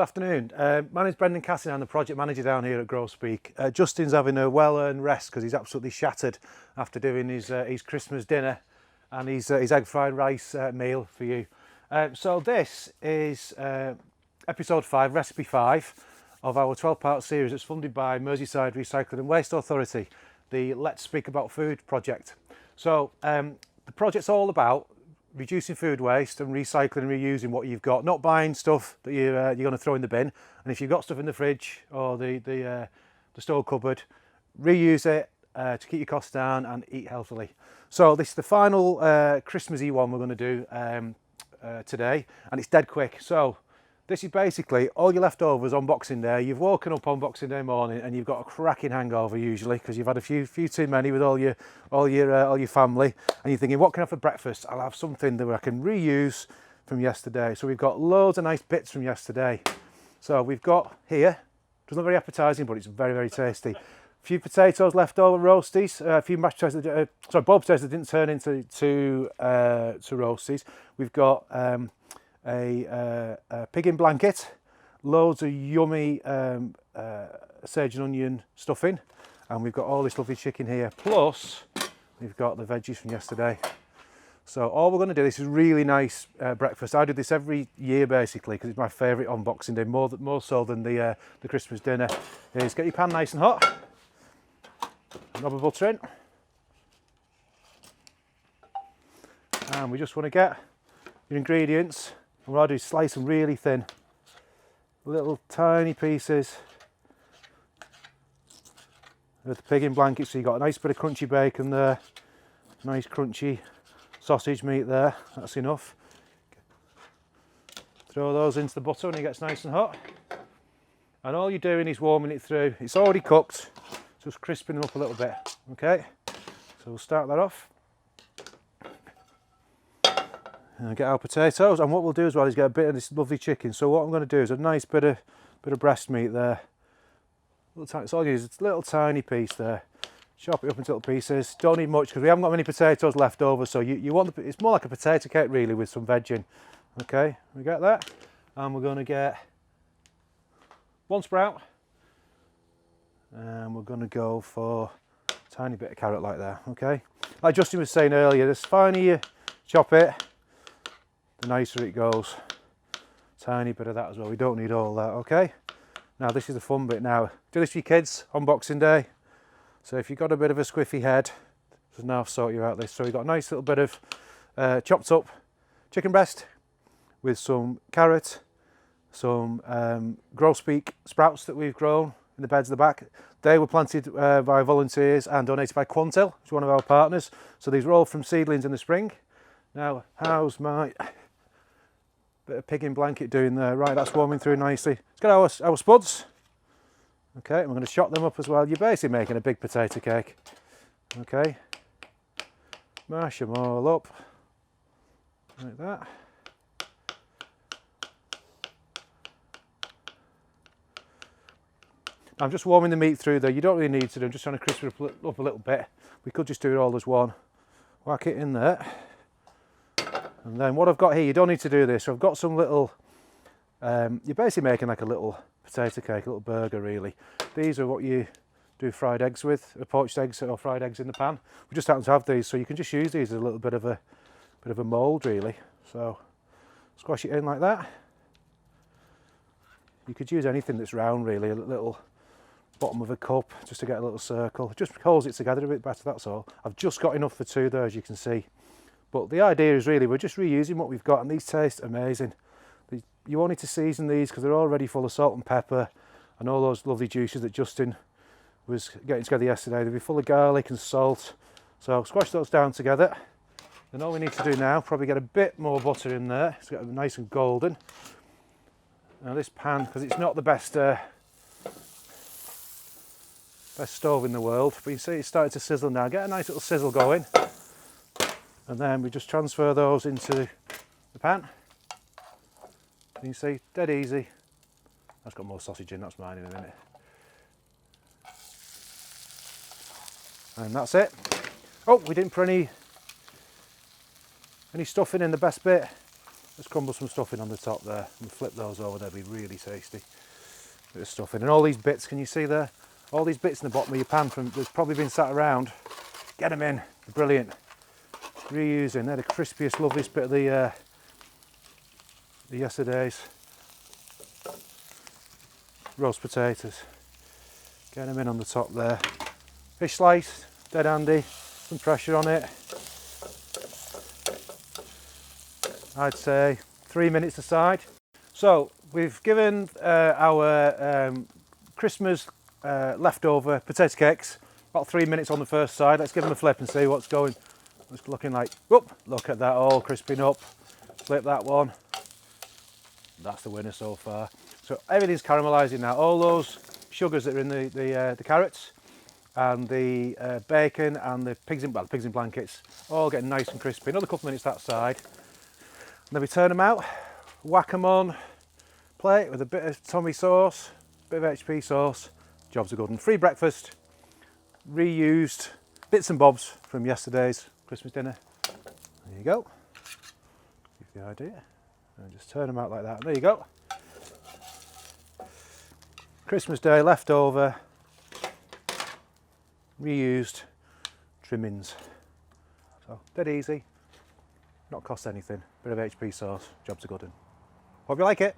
afternoon. My name's Brendan Cassin. I'm the project manager down here at Grow Speke. Justin's having a well-earned rest because he's absolutely shattered after doing his Christmas dinner and his egg fried rice meal for you. So this is episode 5, recipe 5 of our 12-part series that's funded by Merseyside Recycling and Waste Authority, the Let's Speak About Food project. So the project's all about reducing food waste and recycling and reusing what you've got, not buying stuff that you're going to throw in the bin. And if you've got stuff in the fridge or the store cupboard, reuse it to keep your costs down and eat healthily. So this is the final Christmassy one we're going to do today, and it's dead quick. So this is basically all your leftovers on Boxing Day. You've woken up on Boxing Day morning and you've got a cracking hangover usually because you've had a few too many with all your family, and you're thinking, what can I have for breakfast? I'll have something that I can reuse from yesterday. So we've got loads of nice bits from yesterday. So we've got here, it's not very appetising, but it's very, very tasty. A few potatoes left over, roasties, a few mashed potatoes, boiled potatoes that didn't turn into roasties. We've got a pig in blanket, loads of yummy sage and onion stuffing, and we've got all this lovely chicken here, plus we've got the veggies from yesterday. So all we're going to do, this is really nice breakfast. I do this every year basically because it's my favourite on Boxing Day, more so than the Christmas dinner, is get your pan nice and hot, knob of butter in, and we just want to get your ingredients. And what I do is slice them really thin, little tiny pieces of the pig in blanket, so you've got a nice bit of crunchy bacon there, nice crunchy sausage meat there, that's enough. Throw those into the butter when it gets nice and hot, and all you're doing is warming it through. It's already cooked, just crisping them up a little bit, okay? So we'll start that off. And get our potatoes, and what we'll do as well is get a bit of this lovely chicken. So what I'm going to do is a nice bit of breast meat there. It's all you use, it's a little tiny piece there. Chop it up into little pieces. Don't need much because we haven't got many potatoes left over. So you want it's more like a potato cake really with some veg in. Okay, we get that, and we're going to get one sprout, and we're going to go for a tiny bit of carrot like that. Okay, like Justin was saying earlier, the finer you chop it, the nicer it goes. Tiny bit of that as well, we don't need all that, okay? Now this is the fun bit now. Do this for your kids on Boxing Day. So if you've got a bit of a squiffy head, just now I've sort you out this. So we've got a nice little bit of chopped up chicken breast with some carrot, some Grow Speke sprouts that we've grown in the beds at the back. They were planted by volunteers and donated by Quantil, which is one of our partners. So these were all from seedlings in the spring. Now, how's my bit of pig in blanket doing there? Right, that's warming through nicely. Let's get our spuds. Okay, and we're going to chop them up as well. You're basically making a big potato cake. Okay, mash them all up like that. I'm just warming the meat through there. You don't really need to do. I'm just trying to crisp it up a little bit. We could just do it all as one. Whack it in there. And then what I've got here, you don't need to do this. So I've got some little, you're basically making like a little potato cake, a little burger really. These are what you do fried eggs with, poached eggs or fried eggs in the pan. We just happen to have these, so you can just use these as a little bit of a mould really. So squash it in like that. You could use anything that's round really, a little bottom of a cup just to get a little circle. It just holds it together a bit better, that's all. I've just got enough for two there, as you can see. But the idea is really we're just reusing what we've got, and these taste amazing. You won't need to season these because they're already full of salt and pepper and all those lovely juices that Justin was getting together yesterday. They'll be full of garlic and salt. So squash those down together. Then all we need to do now, probably get a bit more butter in there to get it nice and golden. Now this pan, because it's not the best stove in the world, but you see it's starting to sizzle now. Get a nice little sizzle going. And then we just transfer those into the pan. You can see, dead easy. That's got more sausage in, that's mine in a minute. And that's it. Oh, we didn't put any stuffing in the best bit. Let's crumble some stuffing on the top there and flip those over. They'll be really tasty. Bit of stuffing. And all these bits, can you see there? All these bits in the bottom of your pan from that's probably been sat around. Get them in. They're brilliant. Reusing. They're the crispiest, loveliest bit of the yesterday's roast potatoes. Get them in on the top there. Fish slice, dead handy. Some pressure on it. I'd say 3 minutes aside. So we've given our Christmas leftover potato cakes about 3 minutes on the first side. Let's give them a flip and see what's going. It's looking like, whoop, look at that, all crisping up. Flip that one. That's the winner so far. So everything's caramelising now. All those sugars that are in the carrots and the bacon and the pigs in blankets, all getting nice and crispy. Another couple of minutes that side. And then we turn them out, whack them on plate with a bit of Tommy sauce, bit of HP sauce. Jobs are good. And free breakfast, reused bits and bobs from yesterday's Christmas dinner. There you go. Give you the idea. And just turn them out like that. There you go. Christmas Day leftover, reused trimmings. So dead easy, not cost anything. Bit of HP sauce, job's a good one. Hope you like it.